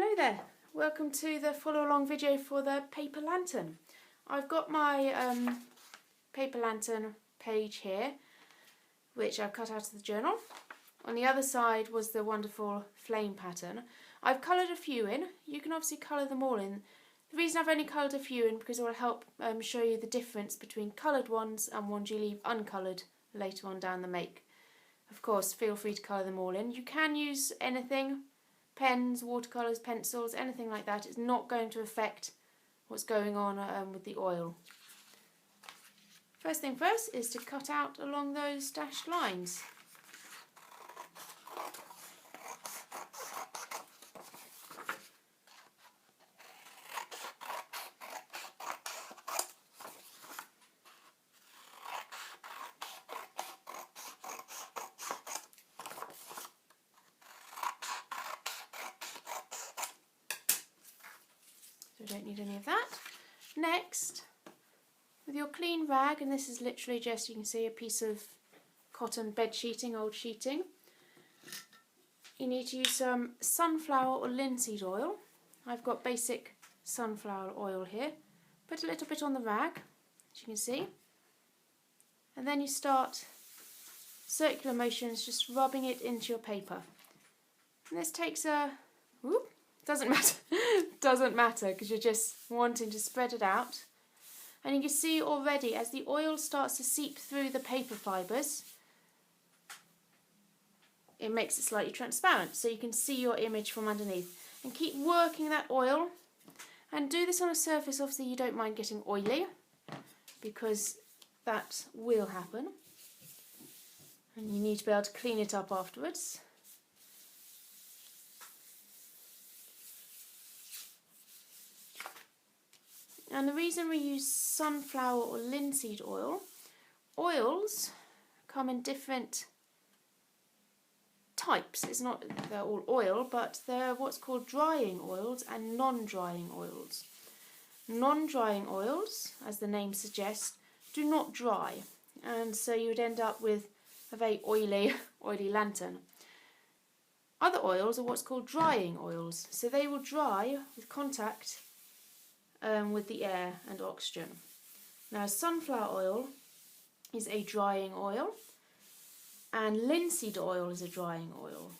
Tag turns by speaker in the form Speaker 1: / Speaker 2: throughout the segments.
Speaker 1: Hello there, welcome to the follow along video for the paper lantern. I've got my paper lantern page here which I've cut out of the journal. On the other side was the wonderful flame pattern. I've coloured a few in, you can obviously colour them all in. The reason I've only coloured a few in because it will help show you the difference between coloured ones and ones you leave uncoloured later on down the make. Of course, feel free to colour them all in. You can use anything, pens, watercolours, pencils, anything like that. It's not going to affect what's going on with the oil. First thing first is to cut out along those dashed lines. So we don't need any of that. Next, with your clean rag, and this is literally just, you can see, a piece of cotton bed sheeting, old sheeting, you need to use some sunflower or linseed oil. I've got basic sunflower oil here. Put a little bit on the rag, as you can see, and then you start circular motions, just rubbing it into your paper. And this takes doesn't matter, doesn't matter because you're just wanting to spread it out. And you can see already as the oil starts to seep through the paper fibres, it makes it slightly transparent so you can see your image from underneath. And keep working that oil, and do this on a surface obviously you don't mind getting oily because that will happen and you need to be able to clean it up afterwards. And the reason we use sunflower or linseed oil, oils come in different types. It's not they're all oil, but they're what's called drying oils and non-drying oils. Non-drying oils, as the name suggests, do not dry, and so you would end up with a very oily lantern. Other oils are what's called drying oils, so they will dry with contact with the air and oxygen. Now sunflower oil is a drying oil and linseed oil is a drying oil.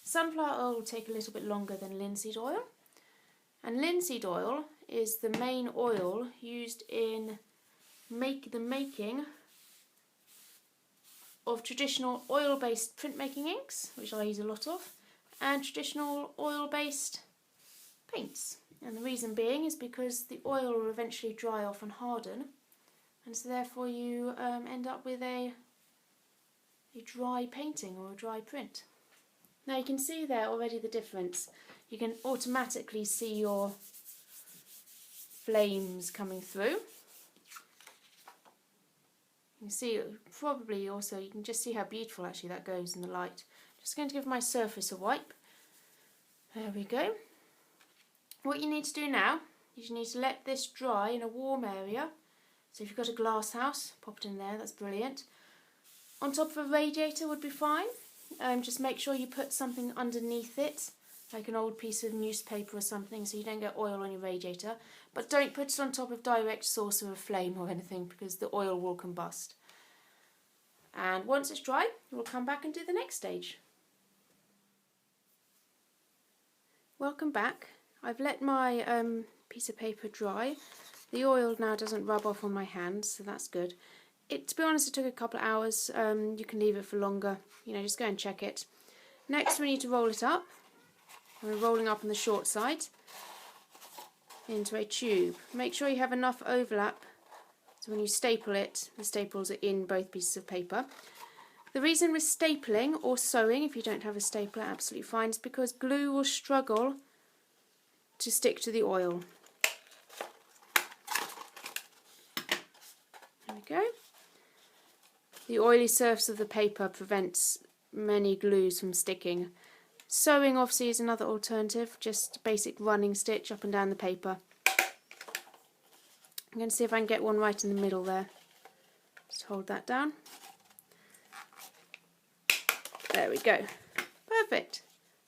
Speaker 1: Sunflower oil will take a little bit longer than linseed oil, and linseed oil is the main oil used in the making of traditional oil-based printmaking inks, which I use a lot of, and traditional oil-based paints. And the reason being is because the oil will eventually dry off and harden, and so therefore you end up with a dry painting or a dry print. Now you can see there already the difference. You can automatically see your flames coming through. You can see probably also, you can just see how beautiful actually that goes in the light. Just going to give my surface a wipe. There we go. What you need to do now is you need to let this dry in a warm area. So if you've got a glass house, pop it in there, that's brilliant. On top of a radiator would be fine. Just make sure you put something underneath it, like an old piece of newspaper or something, so you don't get oil on your radiator. But don't put it on top of direct source of a flame or anything because the oil will combust. And once it's dry, we'll come back and do the next stage. Welcome back. I've let my piece of paper dry. The oil now doesn't rub off on my hands, so that's good. To be honest, it took a couple of hours. You can leave it for longer. Just go and check it. Next, we need to roll it up. We're rolling up on the short side into a tube. Make sure you have enough overlap so when you staple it, the staples are in both pieces of paper. The reason with stapling or sewing, if you don't have a stapler, absolutely fine, is because glue will struggle to stick to the oil. There we go. The oily surface of the paper prevents many glues from sticking. Sewing obviously is another alternative, just basic running stitch up and down the paper. I'm going to see if I can get one right in the middle there. Just hold that down. There we go. Perfect.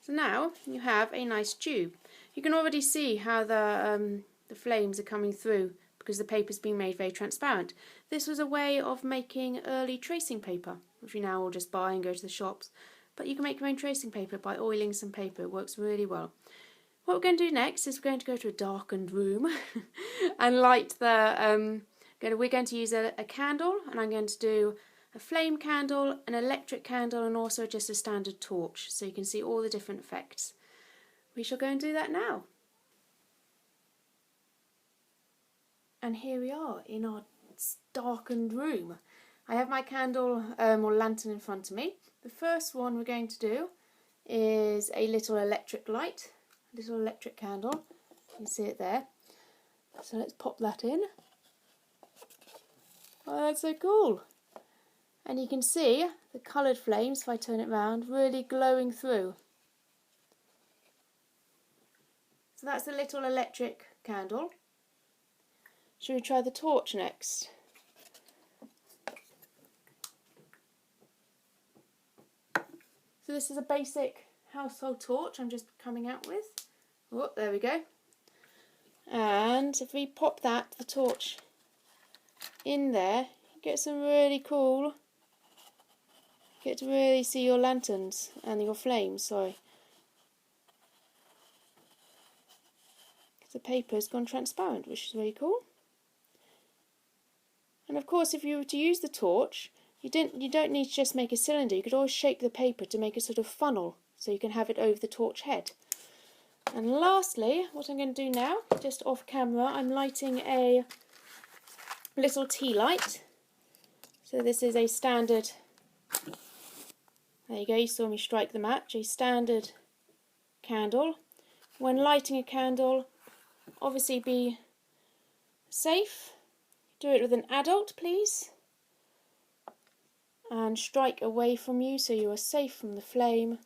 Speaker 1: So now you have a nice tube. You can already see how the flames are coming through because the paper's been made very transparent. This was a way of making early tracing paper, which you now all just buy and go to the shops. But you can make your own tracing paper by oiling some paper. It works really well. What we're going to do next is we're going to go to a darkened room and light the... we're going to use a candle, and I'm going to do a flame candle, an electric candle, and also just a standard torch, so you can see all the different effects. We shall go and do that now. And here we are in our darkened room. I have my candle or lantern in front of me. The first one we're going to do is a little electric light, a little electric candle. You can see it there. So let's pop that in. Oh, that's so cool. And you can see the coloured flames, if I turn it round, really glowing through. So that's the little electric candle. Should we try the torch next? So this is a basic household torch I'm just coming out with. Oh, there we go. And if we pop the torch in there, you get some really cool... You get to really see your lanterns and your flames, sorry. The paper has gone transparent, which is really cool. And of course, if you were to use the torch, you don't need to just make a cylinder. You could always shape the paper to make a sort of funnel, so you can have it over the torch head. And lastly, what I'm going to do now, just off camera, I'm lighting a little tea light. So this is a standard, there you go, you saw me strike the match, a standard candle. When lighting a candle, obviously be safe. Do it with an adult, please. And strike away from you so you are safe from the flame.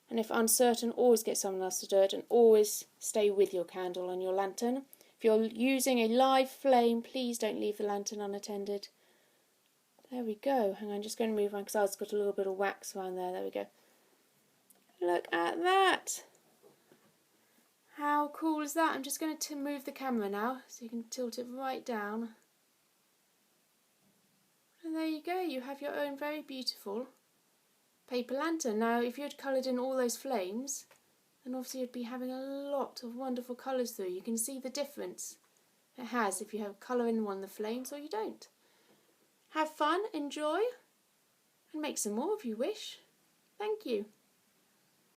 Speaker 1: And if uncertain, always get someone else to do it, and always stay with your candle and your lantern. If you're using a live flame, please don't leave the lantern unattended. There we go. Hang on, I'm just going to move on because I've got a little bit of wax around there. There we go. Look at that. How cool is that? I'm just going to move the camera now so you can tilt it right down. And there you go, you have your own very beautiful paper lantern. Now, if you had coloured in all those flames, then obviously you'd be having a lot of wonderful colours through. You can see the difference it has if you have colour in one of the flames or you don't. Have fun, enjoy, and make some more if you wish. Thank you.